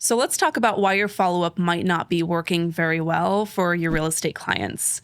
So let's talk about why your follow-up might not be working very well for your real estate clients.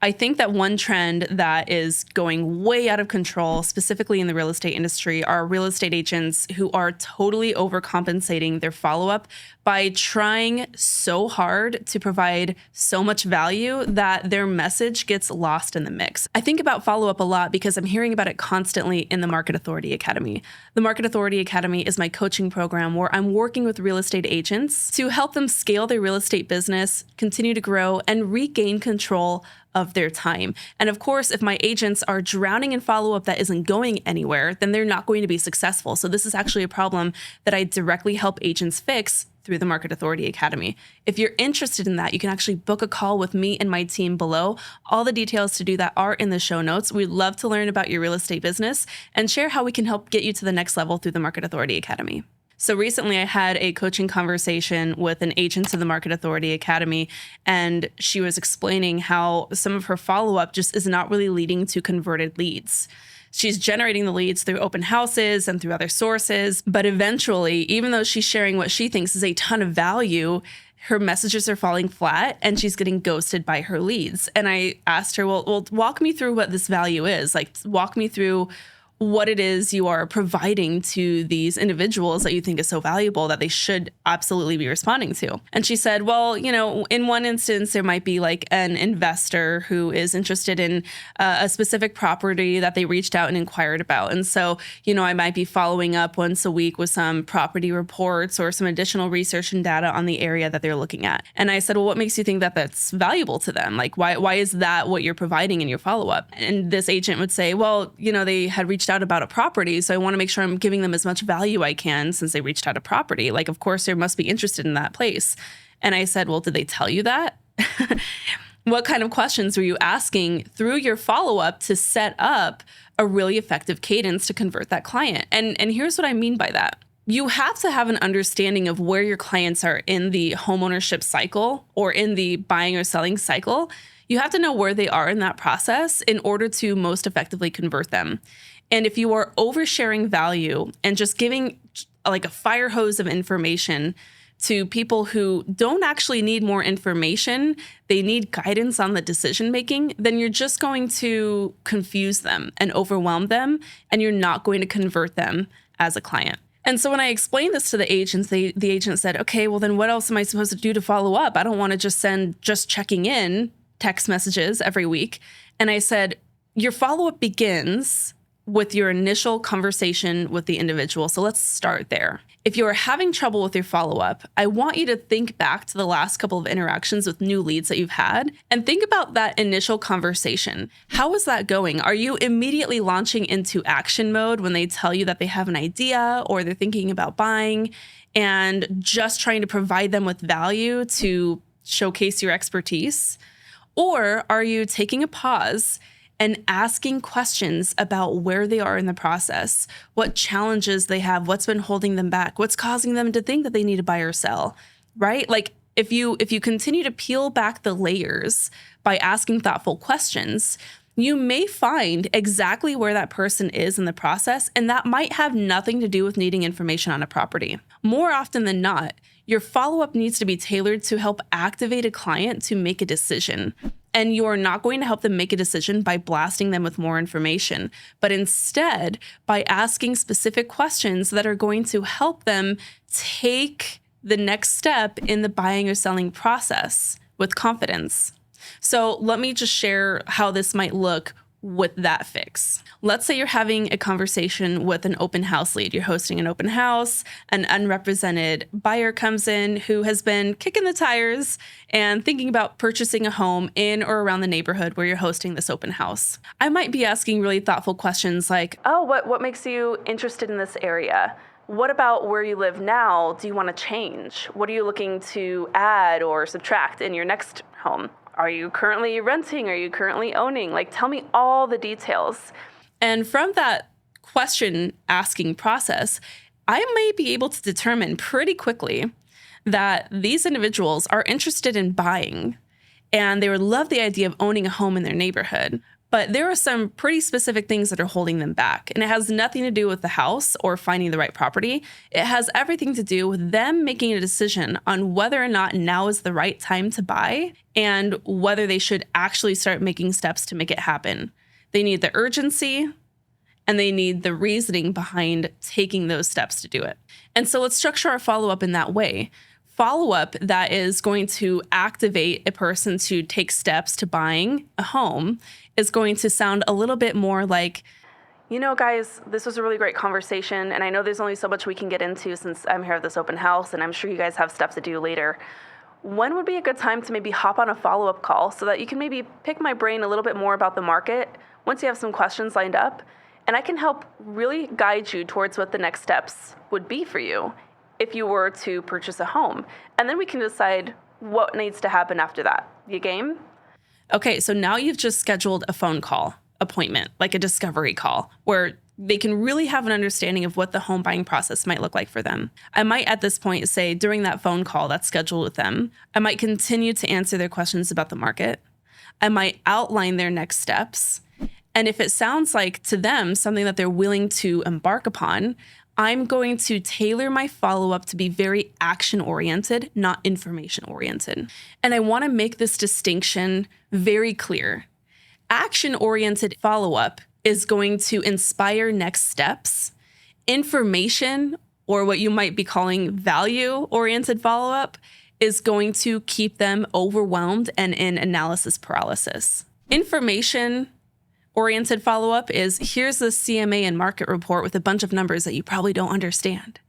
I think that one trend that is going way out of control, specifically in the real estate industry, are real estate agents who are totally overcompensating their follow-up by trying so hard to provide so much value that their message gets lost in the mix. I think about follow-up a lot because I'm hearing about it constantly in the Market Authority Academy. The Market Authority Academy is my coaching program where I'm working with real estate agents to help them scale their real estate business, continue to grow, and regain control of their time. And of course, if my agents are drowning in follow-up that isn't going anywhere, then they're not going to be successful. So this is actually a problem that I directly help agents fix through the Market Authority Academy. If you're interested in that, you can actually book a call with me and my team below. All the details to do that are in the show notes. We'd love to learn about your real estate business and share how we can help get you to the next level through the Market Authority Academy. So recently I had a coaching conversation with an agent of the Market Authority Academy, and she was explaining how some of her follow-up just is not really leading to converted leads. She's generating the leads through open houses and through other sources, but eventually, even though she's sharing what she thinks is a ton of value, her messages are falling flat and she's getting ghosted by her leads. And I asked her, well, walk me through what this value is. Like, walk me through what it is you are providing to these individuals that you think is so valuable that they should absolutely be responding to. And she said, well, in one instance, there might be like an investor who is interested in a specific property that they reached out and inquired about. And so, I might be following up once a week with some property reports or some additional research and data on the area that they're looking at. And I said, well, what makes you think that that's valuable to them? Like, why is that what you're providing in your follow-up? And this agent would say, well, they had reached out about a property, so I want to make sure I'm giving them as much value I can since they reached out a property. Like, of course, they must be interested in that place. And I said, well, did they tell you that? What kind of questions were you asking through your follow-up to set up a really effective cadence to convert that client? And here's what I mean by that. You have to have an understanding of where your clients are in the homeownership cycle or in the buying or selling cycle. You have to know where they are in that process in order to most effectively convert them. And if you are oversharing value and just giving like a fire hose of information to people who don't actually need more information, they need guidance on the decision making, then you're just going to confuse them and overwhelm them, and you're not going to convert them as a client. And so when I explained this to the agents, the agent said, okay, well then what else am I supposed to do to follow up? I don't want to just send just checking in text messages every week. And I said, your follow-up begins with your initial conversation with the individual. So let's start there. If you're having trouble with your follow-up, I want you to think back to the last couple of interactions with new leads that you've had and think about that initial conversation. How is that going? Are you immediately launching into action mode when they tell you that they have an idea or they're thinking about buying and just trying to provide them with value to showcase your expertise? Or are you taking a pause and asking questions about where they are in the process, what challenges they have, what's been holding them back, what's causing them to think that they need to buy or sell, right? Like if you continue to peel back the layers by asking thoughtful questions, you may find exactly where that person is in the process, and that might have nothing to do with needing information on a property. More often than not, your follow-up needs to be tailored to help activate a client to make a decision. And you're not going to help them make a decision by blasting them with more information, but instead by asking specific questions that are going to help them take the next step in the buying or selling process with confidence. So let me just share how this might look with that fix. Let's say you're having a conversation with an open house lead. You're hosting an open house, an unrepresented buyer comes in who has been kicking the tires and thinking about purchasing a home in or around the neighborhood where you're hosting this open house. I might be asking really thoughtful questions like, oh, what makes you interested in this area? What about where you live now? Do you want to change? What are you looking to add or subtract in your next home? Are you currently renting? Are you currently owning? Like, tell me all the details. And from that question asking process, I may be able to determine pretty quickly that these individuals are interested in buying and they would love the idea of owning a home in their neighborhood. But there are some pretty specific things that are holding them back. And it has nothing to do with the house or finding the right property. It has everything to do with them making a decision on whether or not now is the right time to buy and whether they should actually start making steps to make it happen. They need the urgency and they need the reasoning behind taking those steps to do it. And so let's structure our follow-up in that way. Follow-up that is going to activate a person to take steps to buying a home is going to sound a little bit more like, you know, guys, this was a really great conversation, and I know there's only so much we can get into since I'm here at this open house, and I'm sure you guys have stuff to do later. When would be a good time to maybe hop on a follow-up call so that you can maybe pick my brain a little bit more about the market once you have some questions lined up, and I can help really guide you towards what the next steps would be for you if you were to purchase a home. And then we can decide what needs to happen after that. You game? Okay, so now you've just scheduled a phone call appointment, like a discovery call, where they can really have an understanding of what the home buying process might look like for them. I might at this point say during that phone call that's scheduled with them, I might continue to answer their questions about the market. I might outline their next steps. And if it sounds like to them something that they're willing to embark upon, I'm going to tailor my follow-up to be very action-oriented, not information-oriented. And I want to make this distinction very clear. Action-oriented follow-up is going to inspire next steps. Information, or what you might be calling value-oriented follow-up, is going to keep them overwhelmed and in analysis paralysis. Information-oriented follow-up is, here's the CMA and market report with a bunch of numbers that you probably don't understand.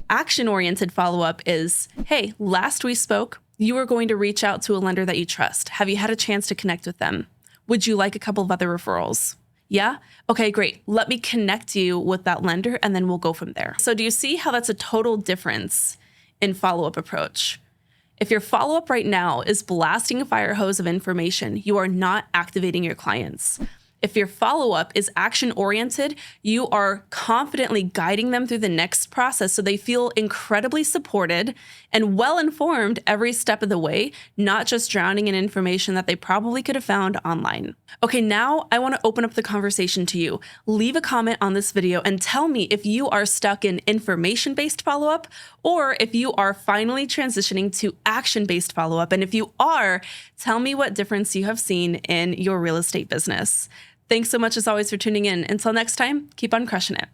Action-oriented follow-up is, hey, last we spoke, you were going to reach out to a lender that you trust. Have you had a chance to connect with them? Would you like a couple of other referrals? Yeah? Okay, great. Let me connect you with that lender and then we'll go from there. So do you see how that's a total difference in follow-up approach? If your follow-up right now is blasting a fire hose of information, you are not activating your clients. If your follow-up is action-oriented, you are confidently guiding them through the next process so they feel incredibly supported and well-informed every step of the way, not just drowning in information that they probably could have found online. Okay, now I want to open up the conversation to you. Leave a comment on this video and tell me if you are stuck in information-based follow-up or if you are finally transitioning to action-based follow-up. And if you are, tell me what difference you have seen in your real estate business. Thanks so much as always for tuning in. Until next time, keep on crushing it.